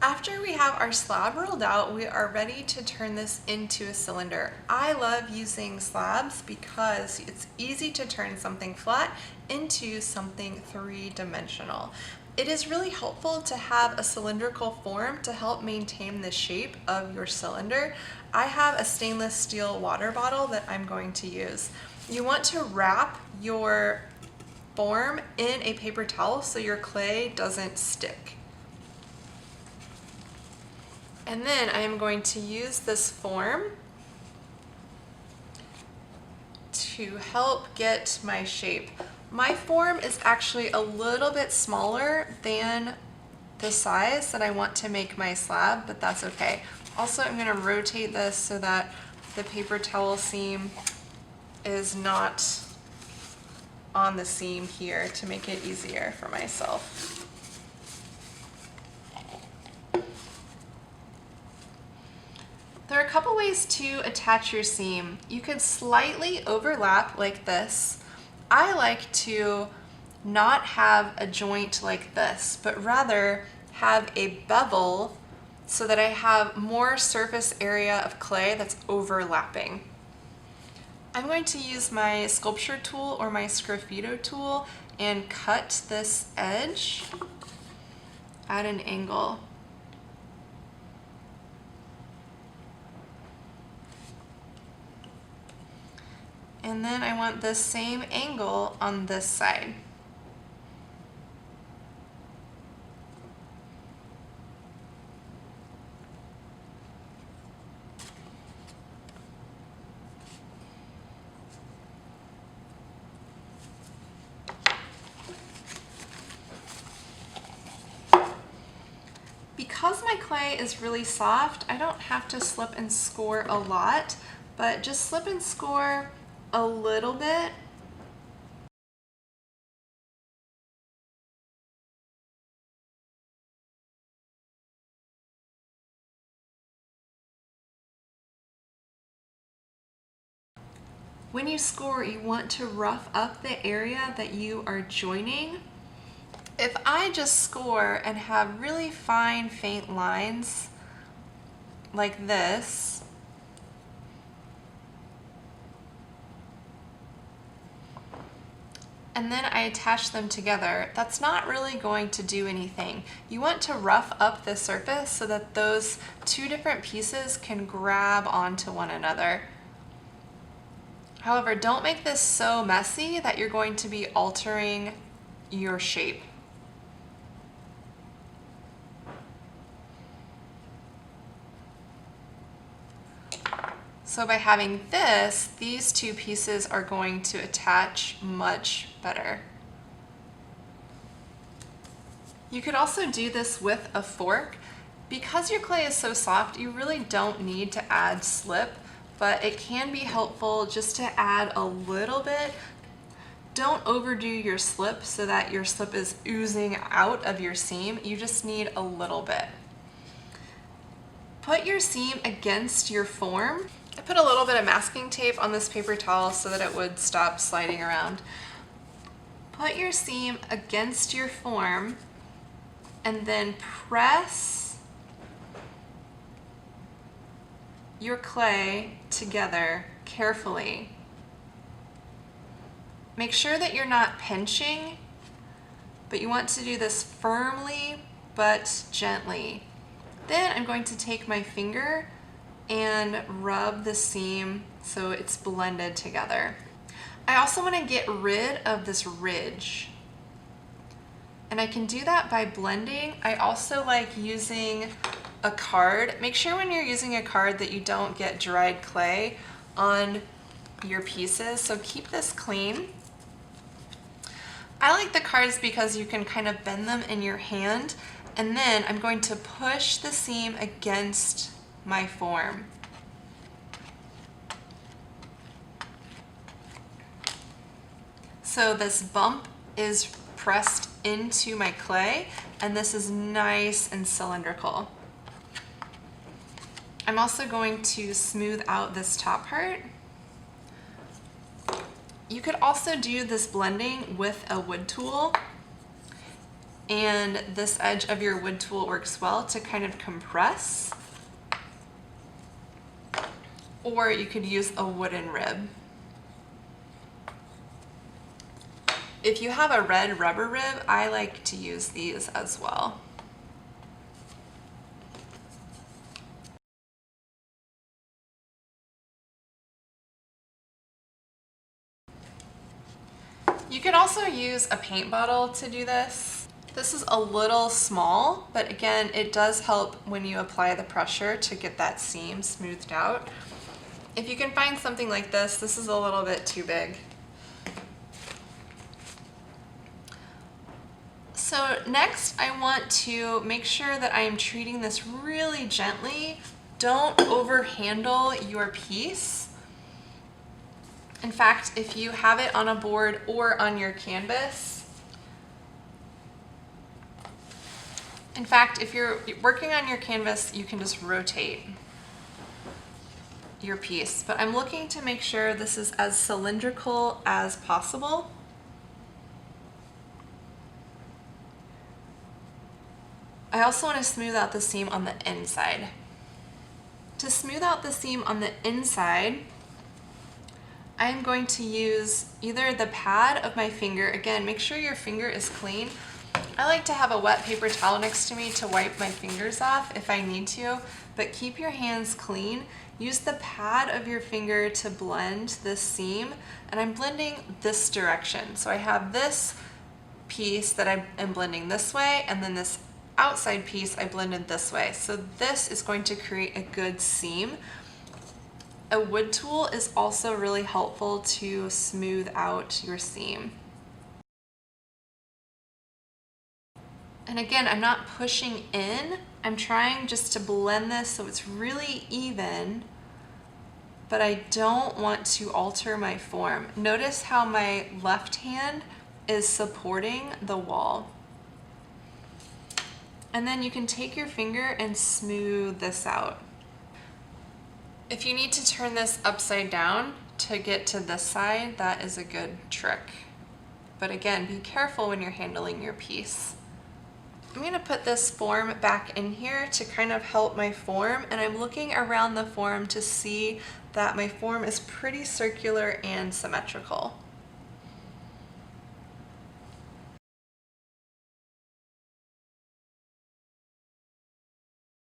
After we have our slab rolled out, we are ready to turn this into a cylinder. I love using slabs because it's easy to turn something flat into something three-dimensional. It is really helpful to have a cylindrical form to help maintain the shape of your cylinder. I have a stainless steel water bottle that I'm going to use. You want to wrap your form in a paper towel so your clay doesn't stick. And then I am going to use this form to help get my shape. My form is actually a little bit smaller than the size that I want to make my slab, but that's okay. Also, I'm going to rotate this so that the paper towel seam is not on the seam here to make it easier for myself. There are a couple ways to attach your seam. You could slightly overlap like this. I like to not have a joint like this, but rather have a bevel so that I have more surface area of clay that's overlapping. I'm going to use my sculpture tool or my sgraffito tool and cut this edge at an angle. And then I want the same angle on this side. Because my clay is really soft, I don't have to slip and score a lot, but just slip and score a little bit. When you score, you want to rough up the area that you are joining. If I just score and have really fine, faint lines like this, and then I attach them together, that's not really going to do anything. You want to rough up the surface so that those two different pieces can grab onto one another. However, don't make this so messy that you're going to be altering your shape. So by having this, these two pieces are going to attach much better. You could also do this with a fork. Because your clay is so soft, you really don't need to add slip, but it can be helpful just to add a little bit. Don't overdo your slip so that your slip is oozing out of your seam. You just need a little bit. Put your seam against your form. I put a little bit of masking tape on this paper towel so that it would stop sliding around. Put your seam against your form and then press your clay together carefully. Make sure that you're not pinching, but you want to do this firmly but gently. Then I'm going to take my finger and rub the seam so it's blended together. I also want to get rid of this ridge. And I can do that by blending. I also like using a card. Make sure when you're using a card that you don't get dried clay on your pieces, so keep this clean. I like the cards because you can kind of bend them in your hand, and then I'm going to push the seam against my form. So this bump is pressed into my clay, and this is nice and cylindrical. I'm also going to smooth out this top part. You could also do this blending with a wood tool. and this edge of your wood tool works well to kind of compress, or you could use a wooden rib. If you have a red rubber rib, I like to use these as well. You could also use a paint bottle to do this. This is a little small, but again, it does help when you apply the pressure to get that seam smoothed out. If you can find something like this is a little bit too big. So next, I want to make sure that I am treating this really gently. Don't overhandle your piece. In fact, if you have it on a board or on your canvas, in fact, if you're working on your canvas, you can just rotate your piece. But I'm looking to make sure this is as cylindrical as possible. I also want to smooth out the seam on the inside. To smooth out the seam on the inside, I'm going to use either the pad of my finger. Again, make sure your finger is clean. I like to have a wet paper towel next to me to wipe my fingers off if I need to, but keep your hands clean. Use the pad of your finger to blend this seam, and I'm blending this direction. So I have this piece that I am blending this way, and then this outside piece I blended this way. So this is going to create a good seam. A wood tool is also really helpful to smooth out your seam. And again, I'm not pushing in. I'm trying just to blend this so it's really even, but I don't want to alter my form. Notice how my left hand is supporting the wall. And then you can take your finger and smooth this out. If you need to turn this upside down to get to this side, that is a good trick. But again, be careful when you're handling your piece. I'm going to put this form back in here to kind of help my form, and I'm looking around the form to see that my form is pretty circular and symmetrical.